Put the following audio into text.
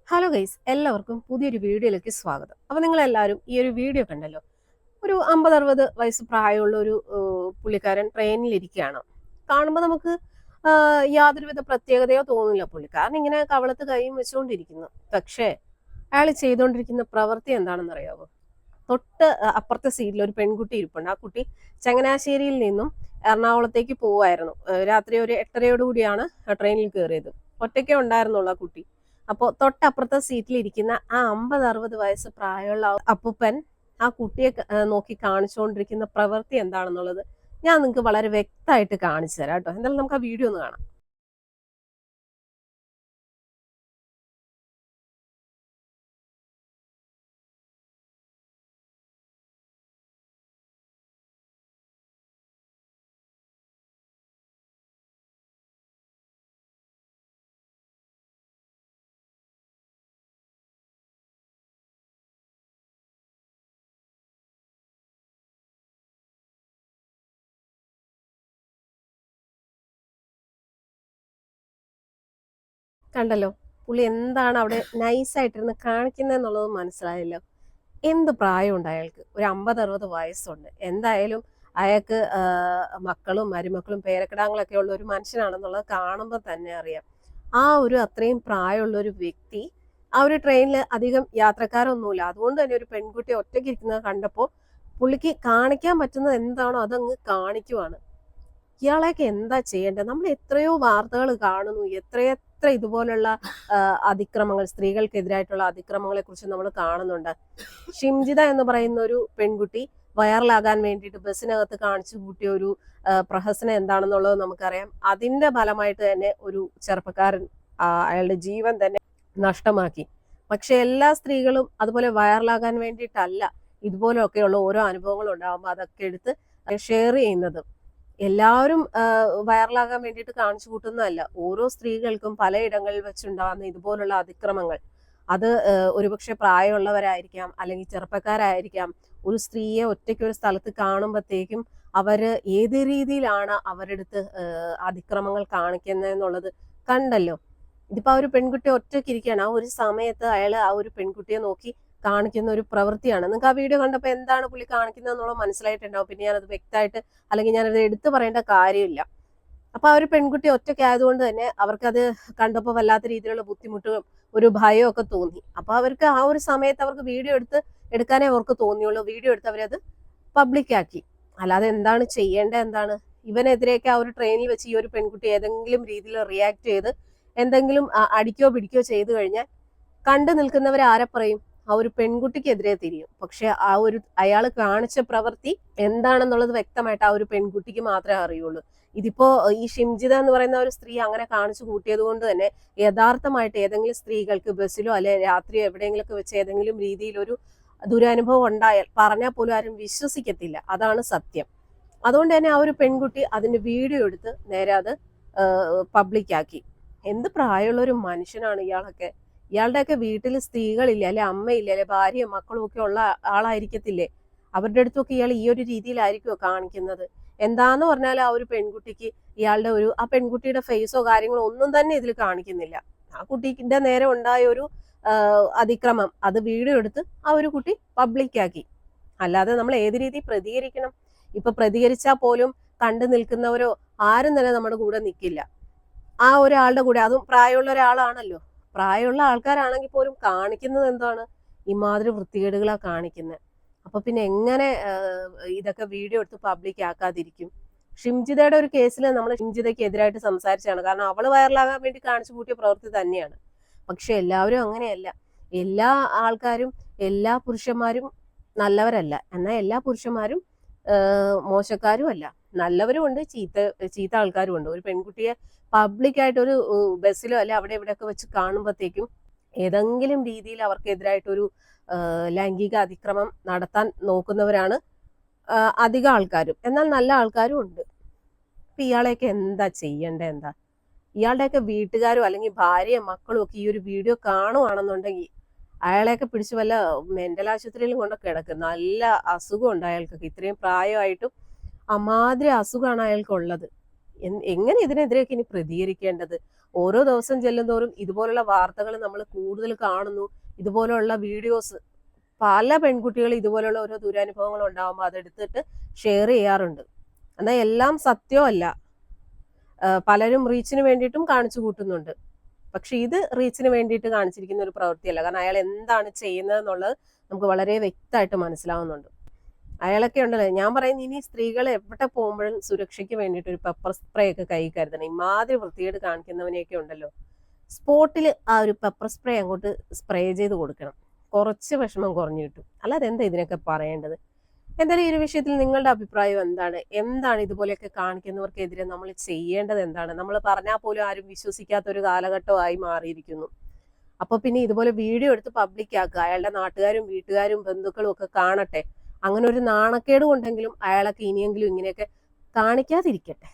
Hello guys, എല്ലാവർക്കും പുതിയൊരു വീഡിയോയിലേക്ക് സ്വാഗതം. അപ്പോൾ നിങ്ങളെല്ലാവരും ഈ ഒരു വീഡിയോ കണ്ടല്ലോ. ഒരു 50-60 വയസ്സ് പ്രായമുള്ള ഒരു പുള്ളിക്കാരൻ ട്രെയിനിലിരിക്കുകയാണ്. കാണുമ്പോൾ നമുക്ക് യാതൊരുവിധ പ്രത്യേകതയോ തോന്നില്ല. പുള്ളിക്കാരൻ ഇങ്ങനെ കവളത്ത് കൈയും വെച്ചുകൊണ്ടിരിക്കുന്നു. പക്ഷേ അയാൾ ചെയ്തുകൊണ്ടിരിക്കുന്ന പ്രവൃത്തി എന്താണെന്ന് അറിയാമോ? തൊട്ട് അപ്പുറത്തെ സീറ്റിൽ ഒരു പെൺകുട്ടി ഇരിപ്പുണ്ട്. ആ കുട്ടി ചങ്ങനാശ്ശേരിയിൽ നിന്നും എറണാകുളത്തേക്ക് പോവായിരുന്നു. രാത്രി ഒരു 8:30 ട്രെയിനിൽ കയറിയത്. ഒറ്റയ്ക്കേ ഉണ്ടായിരുന്നുള്ളൂ ആ കുട്ടി. അപ്പോൾ തൊട്ടപ്പുറത്തെ സീറ്റിലിരിക്കുന്ന ആ 50-60 വയസ്സ് പ്രായമുള്ള അപ്പൂപ്പൻ ആ കുട്ടിയെ നോക്കി കാണിച്ചുകൊണ്ടിരിക്കുന്ന പ്രവൃത്തി എന്താണെന്നുള്ളത് ഞാൻ നിങ്ങൾക്ക് വളരെ വ്യക്തമായിട്ട് കാണിച്ചു തരാം കേട്ടോ. എന്തായാലും നമുക്ക് ആ വീഡിയോ ഒന്ന് കാണാം. കണ്ടല്ലോ, പുള്ളി എന്താണ് അവിടെ നൈസായിട്ടിരുന്ന് കാണിക്കുന്നതെന്നുള്ളത് മനസ്സിലായല്ലോ. എന്ത് പ്രായമുണ്ട് അയാൾക്ക്? ഒരു 50-60 വയസ്സുണ്ട്. എന്തായാലും അയാൾക്ക് മക്കളും മരുമക്കളും പേരക്കിടാങ്ങളൊക്കെ ഉള്ള ഒരു മനുഷ്യനാണെന്നുള്ളത് കാണുമ്പോൾ തന്നെ അറിയാം. ആ ഒരു അത്രയും പ്രായമുള്ള ഒരു വ്യക്തി ആ ഒരു ട്രെയിനിൽ അധികം യാത്രക്കാരൊന്നുമില്ല. അതുകൊണ്ട് തന്നെ ഒരു പെൺകുട്ടി ഒറ്റയ്ക്ക് ഇരിക്കുന്നത് കണ്ടപ്പോൾ പുള്ളിക്ക് കാണിക്കാൻ പറ്റുന്നത് എന്താണോ അതങ്ങ് കാണിക്കുവാണ്. ഇയാളെയൊക്കെ എന്താ ചെയ്യേണ്ടത്? നമ്മൾ എത്രയോ വാർത്തകൾ കാണുന്നു, എത്രയെത്ര ഇതുപോലുള്ള അതിക്രമങ്ങൾ, സ്ത്രീകൾക്കെതിരായിട്ടുള്ള അതിക്രമങ്ങളെ കുറിച്ച് നമ്മൾ കാണുന്നുണ്ട്. ഷിംജിത എന്ന് പറയുന്ന ഒരു പെൺകുട്ടി വൈറലാകാൻ വേണ്ടിയിട്ട് ബസ്സിനകത്ത് കാണിച്ചു കൂട്ടിയ ഒരു പ്രഹസനം എന്താണെന്നുള്ളത് നമുക്കറിയാം. അതിന്റെ ഫലമായിട്ട് തന്നെ ഒരു ചെറുപ്പക്കാരൻ അയാളുടെ ജീവൻ തന്നെ നഷ്ടമാക്കി. പക്ഷെ എല്ലാ സ്ത്രീകളും അതുപോലെ വൈറലാകാൻ വേണ്ടിയിട്ടല്ല ഇതുപോലെയൊക്കെയുള്ള ഓരോ അനുഭവങ്ങൾ ഉണ്ടാകുമ്പോൾ അതൊക്കെ എടുത്ത് ഷെയർ ചെയ്യുന്നത്. എല്ലാവരും വൈറലാകാൻ വേണ്ടിയിട്ട് കാണിച്ചു കൂട്ടുന്നതല്ല. ഓരോ സ്ത്രീകൾക്കും പലയിടങ്ങളിൽ വെച്ചുണ്ടാകുന്ന ഇതുപോലുള്ള അതിക്രമങ്ങൾ അത് ഒരുപക്ഷെ പ്രായമുള്ളവരായിരിക്കാം, അല്ലെങ്കിൽ ചെറുപ്പക്കാരായിരിക്കാം. ഒരു സ്ത്രീയെ ഒറ്റയ്ക്ക് ഒരു സ്ഥലത്ത് കാണുമ്പോഴത്തേക്കും അവര് ഏത് രീതിയിലാണ് അവരുടെ അടുത്ത് അതിക്രമങ്ങൾ കാണിക്കുന്നത് എന്നുള്ളത് കണ്ടല്ലോ. ഇതിപ്പോ ആ ഒരു പെൺകുട്ടി ഒറ്റയ്ക്ക് ഇരിക്കുകയാണ്. ആ ഒരു സമയത്ത് അയാൾ ആ ഒരു പെൺകുട്ടിയെ നോക്കി കാണിക്കുന്ന ഒരു പ്രവൃത്തിയാണ്. നിങ്ങൾക്ക് ആ വീഡിയോ കണ്ടപ്പോൾ എന്താണ് പുള്ളി കാണിക്കുന്നത് എന്നുള്ളത് മനസ്സിലായിട്ടുണ്ടാവും. പിന്നെ ഞാനത് വ്യക്തമായിട്ട് അല്ലെങ്കിൽ ഞാനത് എടുത്തു പറയേണ്ട കാര്യമില്ല. അപ്പൊ ആ ഒരു പെൺകുട്ടി ഒറ്റയ്ക്കായതുകൊണ്ട് തന്നെ അവർക്കത് കണ്ടപ്പോൾ വല്ലാത്ത രീതിയിലുള്ള ബുദ്ധിമുട്ടും ഒരു ഭയവും ഒക്കെ തോന്നി. അപ്പൊ അവർക്ക് ആ ഒരു സമയത്ത് അവർക്ക് വീഡിയോ എടുക്കാനേ അവർക്ക് തോന്നിയുള്ളൂ. വീഡിയോ എടുത്ത് അവരത് പബ്ലിക്കാക്കി. അല്ലാതെ എന്താണ് ചെയ്യേണ്ടത്? എന്താണ് ഇവനെതിരെയൊക്കെ ആ ഒരു ട്രെയിനിൽ വെച്ച് ഈ ഒരു പെൺകുട്ടി ഏതെങ്കിലും രീതിയിൽ റിയാക്ട് ചെയ്ത് എന്തെങ്കിലും അടിക്കോ പിടിക്കോ ചെയ്തു കഴിഞ്ഞാൽ കണ്ടു നിൽക്കുന്നവർ ആരെ പറയും? ആ ഒരു പെൺകുട്ടിക്കെതിരെ തിരിയും. പക്ഷെ ആ ഒരു അയാൾ കാണിച്ച പ്രവൃത്തി എന്താണെന്നുള്ളത് വ്യക്തമായിട്ട് ആ ഒരു പെൺകുട്ടിക്ക് മാത്രമേ അറിയുള്ളൂ. ഇതിപ്പോ ഈ ഷിംജിത എന്ന് പറയുന്ന ഒരു സ്ത്രീ അങ്ങനെ കാണിച്ചു കൂട്ടിയത് കൊണ്ട് തന്നെ യഥാർത്ഥമായിട്ട് ഏതെങ്കിലും സ്ത്രീകൾക്ക് ബസ്സിലോ അല്ലെ രാത്രിയോ എവിടെയെങ്കിലൊക്കെ വെച്ച് ഏതെങ്കിലും രീതിയിൽ ഒരു ദുരനുഭവം ഉണ്ടായാൽ പറഞ്ഞാൽ പോലും ആരും വിശ്വസിക്കത്തില്ല. അതാണ് സത്യം. അതുകൊണ്ട് തന്നെ ആ ഒരു പെൺകുട്ടി അതിന്റെ വീഡിയോ എടുത്ത് നേരെ അത് പബ്ലിക്കാക്കി. എന്ത് പ്രായമുള്ള ഒരു മനുഷ്യനാണ് ഇയാളൊക്കെ. ഇയാളുടെയൊക്കെ വീട്ടിൽ സ്ത്രീകളില്ല, അല്ലെ അമ്മയില്ല, അല്ലെ ഭാര്യയും മക്കളും ഒക്കെ ഉള്ള ആളായിരിക്കത്തില്ലേ? അവരുടെ അടുത്തൊക്കെ ഇയാൾ ഈ ഒരു രീതിയിലായിരിക്കുമോ കാണിക്കുന്നത്? എന്താന്ന് പറഞ്ഞാൽ ആ ഒരു പെൺകുട്ടിക്ക് ഇയാളുടെ ആ പെൺകുട്ടിയുടെ ഫേസോ കാര്യങ്ങളോ ഒന്നും തന്നെ ഇതിൽ കാണിക്കുന്നില്ല. ആ കുട്ടിന്റെ നേരെ ഉണ്ടായ ഒരു അതിക്രമം അത് വീഡിയോ എടുത്ത് ആ ഒരു കുട്ടി പബ്ലിക്കാക്കി. അല്ലാതെ നമ്മൾ ഏത് രീതി പ്രതികരിക്കണം? ഇപ്പൊ പ്രതികരിച്ചാൽ പോലും കണ്ടു നിൽക്കുന്നവരോ ആരും തന്നെ നമ്മുടെ കൂടെ നിൽക്കില്ല. ആ ഒരാളുടെ കൂടെ, അതും പ്രായമുള്ള ഒരാളാണല്ലോ. പ്രായമുള്ള ആൾക്കാരാണെങ്കിൽ പോലും കാണിക്കുന്നത് എന്താണ്? ഇമാതിരി വൃത്തികേടുകളാ കാണിക്കുന്നത്. അപ്പൊ പിന്നെ എങ്ങനെ ഇതൊക്കെ വീഡിയോ എടുത്ത് പബ്ലിക് ആക്കാതിരിക്കും? ഷിംജിതയുടെ ഒരു കേസിൽ നമ്മൾ ഷിംജിതയ്ക്ക് എതിരായിട്ട് സംസാരിച്ചാണ്. കാരണം അവള് വൈറലാകാൻ വേണ്ടി കാണിച്ചു കൂട്ടിയ പ്രവൃത്തി തന്നെയാണ്. പക്ഷെ എല്ലാവരും അങ്ങനെയല്ല. എല്ലാ ആൾക്കാരും എല്ലാ പുരുഷന്മാരും നല്ലവരല്ല. എന്നാൽ എല്ലാ പുരുഷന്മാരും മോശക്കാരും അല്ല. നല്ലവരും ഉണ്ട്, ചീത്ത ആൾക്കാരും ഉണ്ട്. ഒരു പെൺകുട്ടിയെ പബ്ലിക്കായിട്ട് ഒരു ബസ്സിലോ അല്ലെ അവിടെ ഇവിടെയൊക്കെ വെച്ച് കാണുമ്പോഴത്തേക്കും ഏതെങ്കിലും രീതിയിൽ അവർക്കെതിരായിട്ടൊരു ലൈംഗിക അതിക്രമം നടത്താൻ നോക്കുന്നവരാണ് അധികം ആൾക്കാരും. എന്നാൽ നല്ല ആൾക്കാരും ഉണ്ട്. അപ്പൊ ഇയാളെയൊക്കെ എന്താ ചെയ്യേണ്ടത്? എന്താ ഇയാളുടെയൊക്കെ വീട്ടുകാരും അല്ലെങ്കിൽ ഭാര്യയും മക്കളും ഒക്കെ ഈ ഒരു വീഡിയോ കാണുവാണെന്നുണ്ടെങ്കിൽ അയാളെയൊക്കെ പിടിച്ച് വല്ല മെന്റൽ ആശുപത്രിയിലും കൊണ്ട് കിടക്കും. നല്ല അസുഖമുണ്ട് അയാൾക്കൊക്കെ. ഇത്രയും പ്രായമായിട്ടും അമാതിരി അസുഖമാണ് അയാൾക്കുള്ളത്. എങ്ങനെ ഇതിനെതിരെയൊക്കെ ഇനി പ്രതികരിക്കേണ്ടത്? ഓരോ ദിവസം ചെല്ലുന്തോറും ഇതുപോലുള്ള വാർത്തകൾ നമ്മൾ കൂടുതൽ കാണുന്നു. ഇതുപോലുള്ള വീഡിയോസ് പല പെൺകുട്ടികളും ഇതുപോലുള്ള ഓരോ ദുരനുഭവങ്ങൾ ഉണ്ടാകുമ്പോൾ അതെടുത്തിട്ട് ഷെയർ ചെയ്യാറുണ്ട്. എന്നാൽ എല്ലാം സത്യമല്ല. പലരും റീച്ചിന് വേണ്ടിയിട്ടും കാണിച്ചു കൂട്ടുന്നുണ്ട്. പക്ഷെ ഇത് റീച്ചിന് വേണ്ടിയിട്ട് കാണിച്ചിരിക്കുന്ന ഒരു പ്രവൃത്തിയല്ല. കാരണം അയാൾ എന്താണ് ചെയ്യുന്നത് എന്നുള്ളത് നമുക്ക് വളരെ വ്യക്തമായിട്ട് മനസ്സിലാവുന്നുണ്ട്. അയാളൊക്കെ ഉണ്ടല്ലോ, ഞാൻ പറയുന്നത് ഇനി സ്ത്രീകൾ എവിടെ പോകുമ്പോഴും സുരക്ഷയ്ക്ക് വേണ്ടിയിട്ട് ഒരു പെപ്പർ സ്പ്രേ ഒക്കെ കൈ കരുതണം. ഇമാതിരി വൃത്തികേട് കാണിക്കുന്നവനെയൊക്കെ ഉണ്ടല്ലോ, സ്പോട്ടിൽ ആ ഒരു പെപ്പർ സ്പ്രേ അങ്ങോട്ട് സ്പ്രേ ചെയ്ത് കൊടുക്കണം. കുറച്ച് വിഷമം കുറഞ്ഞു കിട്ടും. അല്ലാതെ എന്താ ഇതിനൊക്കെ പറയേണ്ടത്? എന്തായാലും ഈ ഒരു വിഷയത്തിൽ നിങ്ങളുടെ അഭിപ്രായം എന്താണ്? എന്താണ് ഇതുപോലെയൊക്കെ കാണിക്കുന്നവർക്കെതിരെ നമ്മൾ ചെയ്യേണ്ടത്? എന്താണ്? നമ്മൾ പറഞ്ഞാൽ പോലും ആരും വിശ്വസിക്കാത്ത ഒരു കാലഘട്ടമായി മാറിയിരിക്കുന്നു. അപ്പൊ പിന്നെ ഇതുപോലെ വീഡിയോ എടുത്ത് പബ്ലിക് ആക്കുക, അയാളുടെ നാട്ടുകാരും വീട്ടുകാരും ബന്ധുക്കളും ഒക്കെ കാണട്ടെ. അങ്ങനെ ഒരു നാണക്കേട് കൊണ്ടെങ്കിലും അയാളൊക്കെ ഇനിയെങ്കിലും ഇങ്ങനെയൊക്കെ കാണിക്കാതിരിക്കട്ടെ.